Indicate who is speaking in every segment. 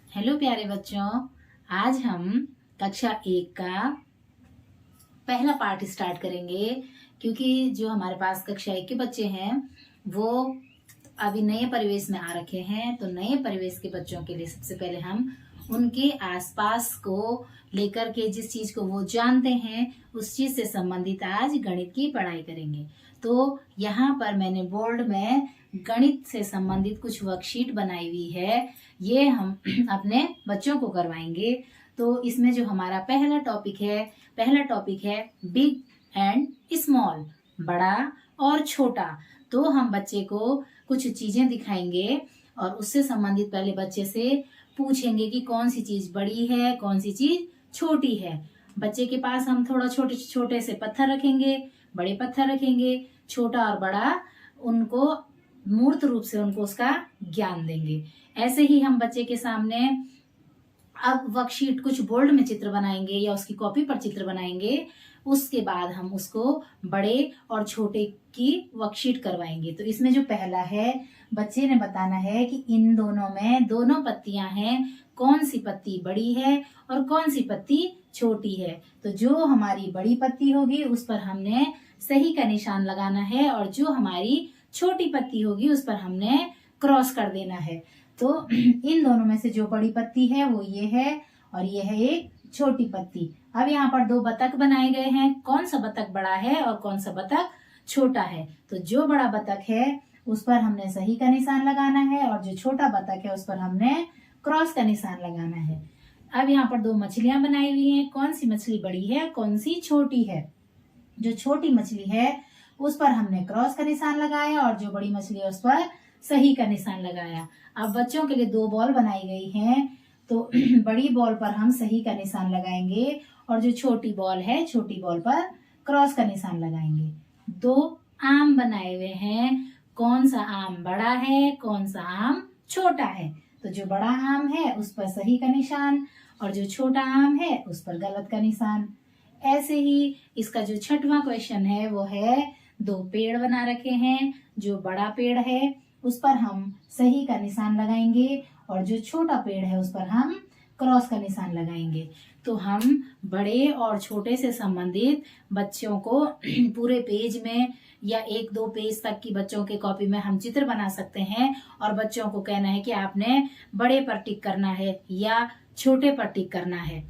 Speaker 1: Hello प्यारे बच्चों, आज हम कक्षा 1 का पहला पार्ट स्टार्ट करेंगे। क्योंकि जो हमारे पास कक्षा 1 के बच्चे हैं वो अभी नए परिवेश में आ रखे हैं, तो नए परिवेश के बच्चों के लिए सबसे पहले हम उनके आसपास को लेकर के जिस चीज को वो जानते हैं उस चीज से संबंधित आज गणित की पढ़ाई करेंगे। तो यहाँ पर मैंने बोर्ड में गणित से संबंधित कुछ वर्कशीट बनाई हुई है, ये हम अपने बच्चों को करवाएंगे। तो इसमें जो हमारा पहला टॉपिक है बिग एंड स्मॉल, बड़ा और छोटा। तो हम बच्चे को कुछ चीजें दिखाएंगे और उससे संबंधित पहले बच्चे से पूछेंगे कि कौन सी चीज बड़ी है, कौन सी चीज छोटी है। बच्चे के पास हम थोड़ा छोटे छोटे से पत्थर रखेंगे, बड़े पत्थर रखेंगे, छोटा और बड़ा उनको मूर्त रूप से उनको उसका ज्ञान देंगे। ऐसे ही हम बच्चे के सामने अब वर्कशीट कुछ बोर्ड में चित्र बनाएंगे या उसकी कॉपी पर चित्र बनाएंगे। उसके बाद हम उसको बड़े और छोटे की वर्कशीट करवाएंगे। तो इसमें जो पहला है, बच्चे ने बताना है कि इन दोनों में दोनों पत्तियां हैं, कौन सी पत्ती बड़ी है और कौन सी पत्ती छोटी है। तो जो हमारी बड़ी पत्ती होगी उस पर हमने सही का निशान लगाना है और जो हमारी छोटी पत्ती होगी उस पर हमने क्रॉस कर देना है। तो इन दोनों में से जो बड़ी पत्ती है वो ये है और ये है एक छोटी पत्ती। अब यहाँ पर दो बतख बनाए गए हैं, कौन सा बतख बड़ा है और कौन सा बतख छोटा है। तो जो बड़ा बतख है उस पर हमने सही का निशान लगाना है और जो छोटा बतख है उस पर हमने क्रॉस का निशान लगाना है। अब यहाँ पर दो मछलियां बनाई हुई हैं, कौन सी मछली बड़ी है, कौन सी छोटी है। जो छोटी मछली है उस पर हमने क्रॉस का निशान लगाया और जो बड़ी मछली है उस पर सही का निशान लगाया। अब बच्चों के लिए दो बॉल बनाई गई हैं, तो बड़ी बॉल पर हम सही का निशान लगाएंगे और जो छोटी बॉल है छोटी बॉल पर क्रॉस का निशान लगाएंगे। दो आम बनाए हुए हैं, कौन सा आम बड़ा है, कौन सा आम छोटा है। तो जो बड़ा आम है उस पर सही का निशान और जो छोटा आम है उस पर गलत का निशान। ऐसे ही इसका जो छठवां क्वेश्चन है वो है, दो पेड़ बना रखे हैं, जो बड़ा पेड़ है उस पर हम सही का निशान लगाएंगे और जो छोटा पेड़ है उस पर हम क्रॉस का निशान लगाएंगे। तो हम बड़े और छोटे से संबंधित बच्चों को पूरे पेज में या 1-2 पेज तक की बच्चों के कॉपी में हम चित्र बना सकते हैं और बच्चों को कहना है कि आपने बड़े पर टिक करना है या छोटे पर टिक करना है।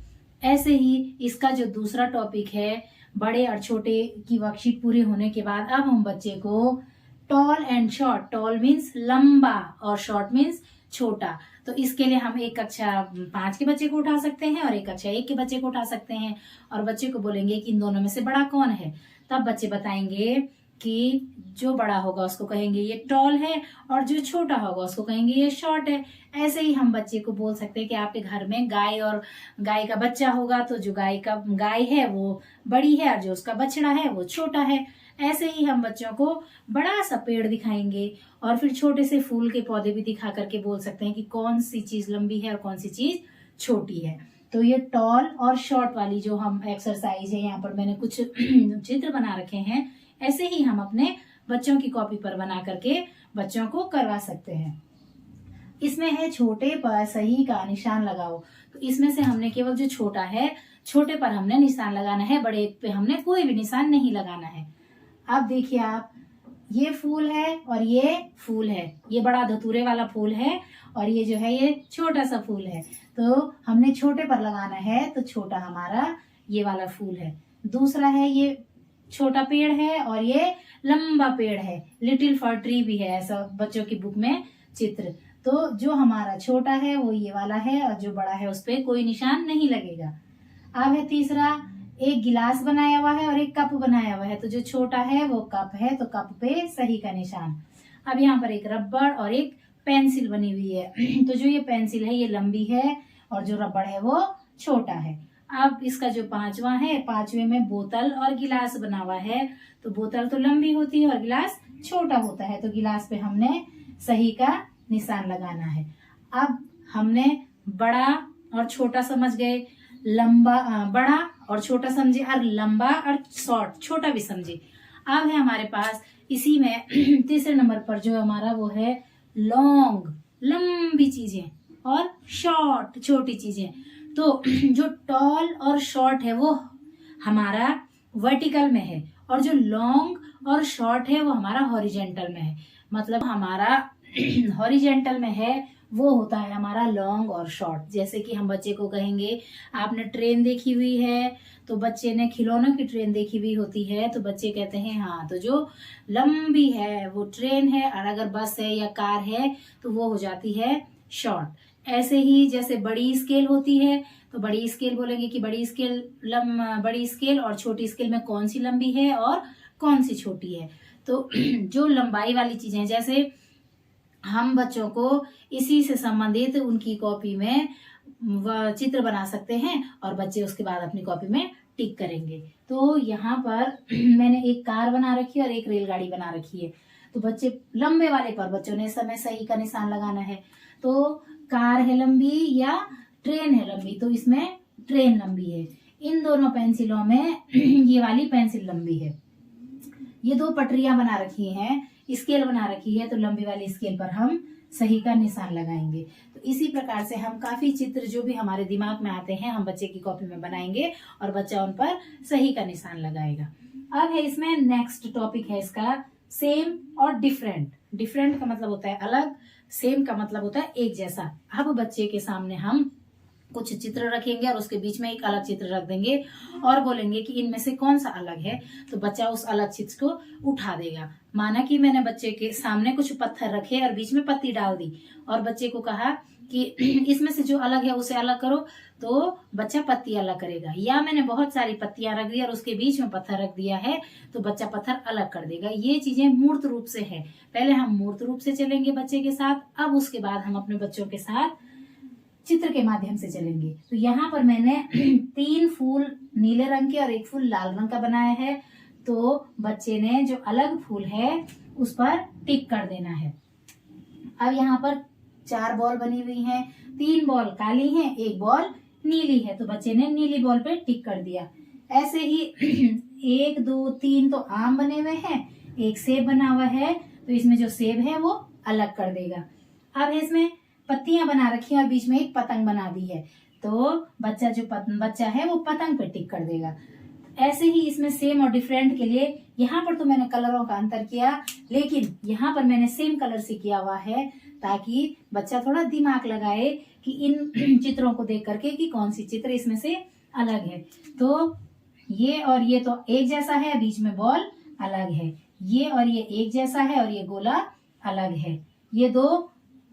Speaker 1: ऐसे ही इसका जो दूसरा टॉपिक है, बड़े और छोटे की वर्कशीट पूरी होने के बाद अब हम बच्चे को tall and short, toll means लंबा और शॉर्ट मीन्स छोटा। तो इसके लिए हम एक कक्षा 5 के बच्चे को उठा सकते हैं और एक कक्षा 1 के बच्चे को उठा सकते हैं और बच्चे को बोलेंगे कि इन दोनों में से बड़ा कौन है। तब बच्चे बताएंगे कि जो बड़ा होगा उसको कहेंगे ये टॉल है और जो छोटा होगा उसको कहेंगे ये शॉर्ट है। ऐसे ही हम बच्चे को बोल सकते हैं कि आपके घर में गाय का बच्चा होगा तो जो गाय है वो बड़ी है और जो उसका बछड़ा है वो छोटा है। ऐसे ही हम बच्चों को बड़ा सा पेड़ दिखाएंगे और फिर छोटे से फूल के पौधे भी दिखा करके बोल सकते हैं कि कौन सी चीज लंबी है और कौन सी चीज छोटी है। तो ये टॉल और शॉर्ट वाली जो हम एक्सरसाइज है, यहाँ पर मैंने कुछ चित्र बना रखे हैं, ऐसे ही हम अपने बच्चों की कॉपी पर बना करके बच्चों को करवा सकते हैं। इसमें है छोटे पर सही का निशान लगाओ। तो इसमें से हमने केवल जो छोटा है छोटे पर हमने निशान लगाना है, बड़े पे हमने कोई भी निशान नहीं लगाना है। अब देखिए आप, ये फूल है और ये फूल है, ये बड़ा धतूरे वाला फूल है और ये जो है ये छोटा सा फूल है। तो हमने छोटे पर लगाना है, तो छोटा हमारा ये वाला फूल है। दूसरा है ये छोटा पेड़ है और ये लंबा पेड़ है, लिटिल फॉर ट्री भी है ऐसा बच्चों की बुक में चित्र। तो जो हमारा छोटा है वो ये वाला है और जो बड़ा है उस पर कोई निशान नहीं लगेगा। अब है तीसरा, एक गिलास बनाया हुआ है और एक कप बनाया हुआ है, तो जो छोटा है वो कप है तो कप पे सही का निशान। अब यहाँ पर एक रबड़ और एक पेंसिल बनी हुई है, तो जो ये पेंसिल है ये लंबी है और जो रबड़ है वो छोटा है। अब इसका जो पांचवा है, पांचवे में बोतल और गिलास बना हुआ है, तो बोतल तो लंबी होती है और गिलास छोटा होता है, तो गिलास पे हमने सही का निशान लगाना है। अब हमने बड़ा और छोटा समझ गए, बड़ा और छोटा समझे और लंबा और शॉर्ट छोटा भी समझे। अब है हमारे पास इसी में तीसरे नंबर पर जो हमारा वो है लॉन्ग, लंबी चीजें और शॉर्ट छोटी चीजें। तो जो टॉल और शॉर्ट है वो हमारा वर्टिकल में है और जो लॉन्ग और शॉर्ट है वो हमारा हॉरिजेंटल में है। मतलब हमारा हॉरिजेंटल में है वो होता है हमारा लॉन्ग और शॉर्ट। जैसे कि हम बच्चे को कहेंगे आपने ट्रेन देखी हुई है, तो बच्चे ने खिलौनों की ट्रेन देखी हुई होती है तो बच्चे कहते हैं हाँ, तो जो लंबी है वो ट्रेन है, और अगर बस है या कार है तो वो हो जाती है शॉर्ट। ऐसे ही जैसे बड़ी स्केल होती है तो बड़ी स्केल बोलेंगे कि बड़ी स्केल और छोटी स्केल में कौन सी लंबी है और कौन सी छोटी है। तो जो लंबाई वाली चीजें, जैसे हम बच्चों को इसी से संबंधित उनकी कॉपी में वह चित्र बना सकते हैं और बच्चे उसके बाद अपनी कॉपी में टिक करेंगे। तो यहाँ पर मैंने एक कार बना रखी है और एक रेलगाड़ी बना रखी है। तो बच्चे लंबे वाले पर बच्चों ने इस समय सही का निशान लगाना है। तो कार है लंबी या ट्रेन है लंबी, तो इसमें ट्रेन लंबी है। इन दोनों पेंसिलों में ये वाली पेंसिल लंबी है। ये दो पटरियां बना रखी हैं, स्केल बना रखी है, तो लंबी वाली स्केल पर हम सही का निशान लगाएंगे। तो इसी प्रकार से हम काफी चित्र जो भी हमारे दिमाग में आते हैं हम बच्चे की कॉपी में बनाएंगे और बच्चा उन पर सही का निशान लगाएगा। अब है इसमें नेक्स्ट टॉपिक है इसका सेम और डिफरेंट। डिफरेंट का मतलब होता है अलग, सेम का मतलब होता है एक जैसा। अब बच्चे के सामने हम कुछ चित्र रखेंगे और उसके बीच में एक अलग चित्र रख देंगे और बोलेंगे कि इनमें से कौन सा अलग है, तो बच्चा उस अलग चित्र को उठा देगा। माना कि मैंने बच्चे के सामने कुछ पत्थर रखे और बीच में पत्ती डाल दी और बच्चे को कहा कि इसमें से जो अलग है उसे अलग करो, तो बच्चा पत्ती अलग करेगा। या मैंने बहुत सारी पत्तियां रख दी और उसके बीच में पत्थर रख दिया है तो बच्चा पत्थर अलग कर देगा। ये चीजें मूर्त रूप से है। पहले हम मूर्त रूप से चलेंगे बच्चे के साथ, अब उसके बाद हम अपने बच्चों के साथ चित्र के माध्यम से चलेंगे। तो यहाँ पर मैंने 3 फूल नीले रंग के और 1 फूल लाल रंग का बनाया है। तो बच्चे ने जो अलग फूल है उस पर टिक कर देना है। अब यहाँ पर 4 बॉल बनी हुई हैं, 3 बॉल काली हैं, 1 बॉल नीली है, तो बच्चे ने नीली बॉल पे टिक कर दिया। ऐसे ही 1 2 3 तो आम बने हुए हैं, 1 सेब बना हुआ है, तो इसमें जो सेब है वो अलग कर देगा। अब इसमें पत्तियां बना रखी है और बीच में एक पतंग बना दी है, तो बच्चा जो बच्चा है वो पतंग पे टिक कर देगा। ऐसे ही इसमें सेम और डिफरेंट के लिए यहाँ पर तो मैंने कलरों का अंतर किया, लेकिन यहाँ पर मैंने सेम कलर से किया हुआ है ताकि बच्चा थोड़ा दिमाग लगाए कि इन चित्रों को देख करके कि कौन सी चित्र इसमें से अलग है। तो ये और ये तो एक जैसा है, बीच में बॉल अलग है। ये और ये एक जैसा है और ये गोला अलग है। ये 2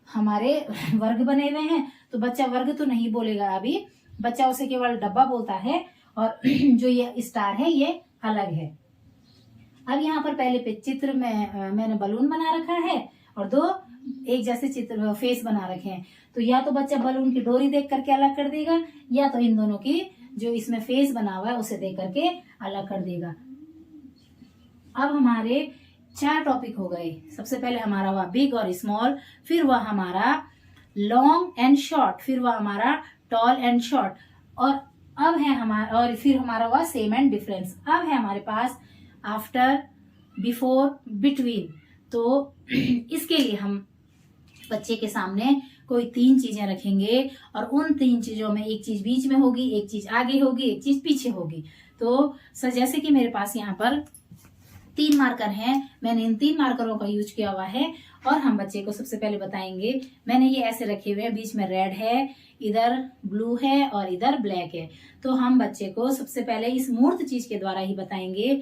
Speaker 1: हमारे वर्ग बने हुए हैं, तो बच्चा वर्ग तो नहीं बोलेगा अभी, बच्चा उसे केवल डब्बा बोलता है, और जो ये स्टार है ये अलग है। अब यहाँ पर पहले पे चित्र में मैंने बलून बना रखा है और 2 एक जैसे चित्र फेस बना रखे हैं। तो या तो बच्चा बलून की डोरी देख करके अलग कर देगा, या तो इन दोनों की जो इसमें फेस बना हुआ है उसे देख करके अलग कर देगा। अब हमारे 4 टॉपिक हो गए। सबसे पहले हमारा हुआ बिग और स्मॉल, फिर हुआ हमारा लॉन्ग एंड शॉर्ट, फिर हुआ हमारा टॉल एंड शॉर्ट, और अब है हमारा, और फिर हमारा हुआ सेम एंड डिफरेंस। अब है हमारे पास आफ्टर, बिफोर, बिटवीन। तो इसके लिए हम बच्चे के सामने कोई 3 चीजें रखेंगे और उन 3 चीजों में एक चीज बीच में होगी, एक चीज आगे होगी, एक चीज पीछे होगी। तो जैसे कि मेरे पास यहाँ पर 3 मार्कर हैं, मैंने इन 3 मार्करों का यूज किया हुआ है और हम बच्चे को सबसे पहले बताएंगे। मैंने ये ऐसे रखे हुए हैं, बीच में रेड है, इधर ब्लू है और इधर ब्लैक है। तो हम बच्चे को सबसे पहले इस मूर्त चीज के द्वारा ही बताएंगे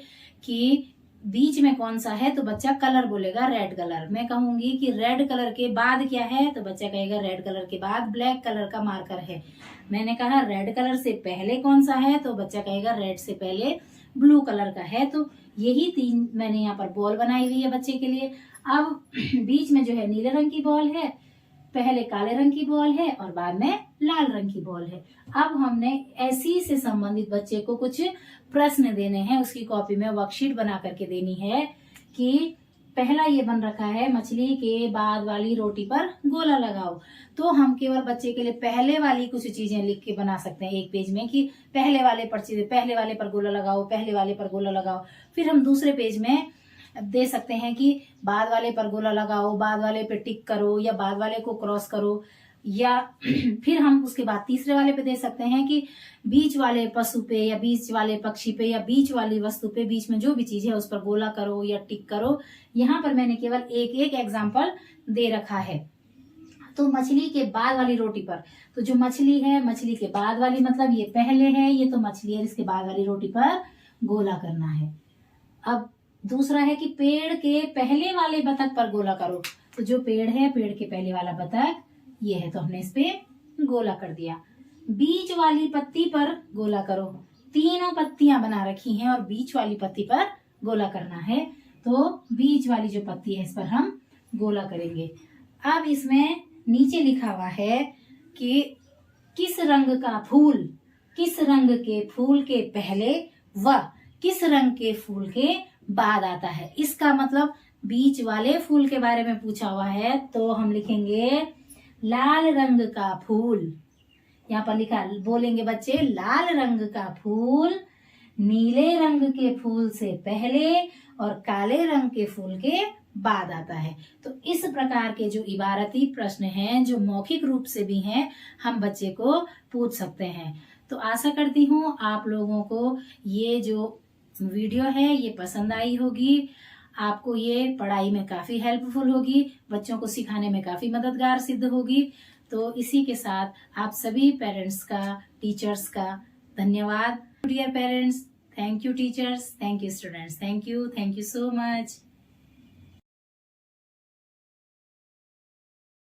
Speaker 1: कि बीच में कौन सा है, तो बच्चा कलर बोलेगा रेड कलर। मैं कहूंगी कि रेड कलर के बाद क्या है, तो बच्चा कहेगा रेड कलर के बाद ब्लैक कलर का मार्कर है। मैंने कहा रेड कलर से पहले कौन सा है, तो बच्चा कहेगा रेड से पहले ब्लू कलर का है। तो यही 3 मैंने यहाँ पर बॉल बनाई हुई है बच्चे के लिए। अब बीच में जो है नीले रंग की बॉल है, पहले काले रंग की बॉल है और बाद में लाल रंग की बॉल है। अब हमने ऐसी से संबंधित बच्चे को कुछ प्रश्न देने हैं, उसकी कॉपी में वर्कशीट बना करके देनी है कि पहला ये बन रखा है, मछली के बाद वाली रोटी पर गोला लगाओ। तो हम केवल बच्चे के लिए पहले वाली कुछ चीजें लिख के बना सकते हैं एक पेज में कि पहले वाले पर गोला लगाओ, पहले वाले पर गोला लगाओ। फिर हम दूसरे पेज में दे सकते हैं कि बाद वाले पर गोला लगाओ, बाद वाले पे टिक करो या बाद वाले को क्रॉस करो। या फिर हम उसके बाद तीसरे वाले पे दे सकते हैं कि बीच वाले पशु पे या बीच वाले पक्षी पे या बीच वाली वस्तु पे, बीच में जो भी चीज है उस पर गोला करो या टिक करो। यहाँ पर मैंने केवल एक एक एग्जाम्पल दे रखा है। तो मछली के बाद वाली रोटी पर, तो जो मछली है, मछली के बाद वाली मतलब ये पहले है, ये तो मछली है, इसके बाद वाली रोटी पर गोला करना है। अब दूसरा है कि पेड़ के पहले वाले बतख पर गोला करो। तो जो पेड़ है, पेड़ के पहले वाला बतख ये है, तो हमने इस पे गोला कर दिया। बीच वाली पत्ती पर गोला करो। तीनों पत्तियां बना रखी हैं और बीच वाली पत्ती पर गोला करना है, तो बीच वाली जो पत्ती है इस पर हम गोला करेंगे। अब इसमें नीचे लिखा हुआ है कि किस रंग का फूल किस रंग के फूल के पहले व किस रंग के फूल के बाद आता है। इसका मतलब बीच वाले फूल के बारे में पूछा हुआ है, तो हम लिखेंगे लाल रंग का फूल। यहाँ पर लिखा, बोलेंगे बच्चे, लाल रंग का फूल नीले रंग के फूल से पहले और काले रंग के फूल के बाद आता है। तो इस प्रकार के जो इबारती प्रश्न हैं, जो मौखिक रूप से भी हैं, हम बच्चे को पूछ सकते हैं। तो आशा करती हूँ आप लोगों को ये जो वीडियो है ये पसंद आई होगी, आपको ये पढ़ाई में काफी हेल्पफुल होगी, बच्चों को सिखाने में काफी मददगार सिद्ध होगी। तो इसी के साथ आप सभी पेरेंट्स का, टीचर्स का धन्यवाद। Dear parents, thank you teachers, thank you students, thank you so much.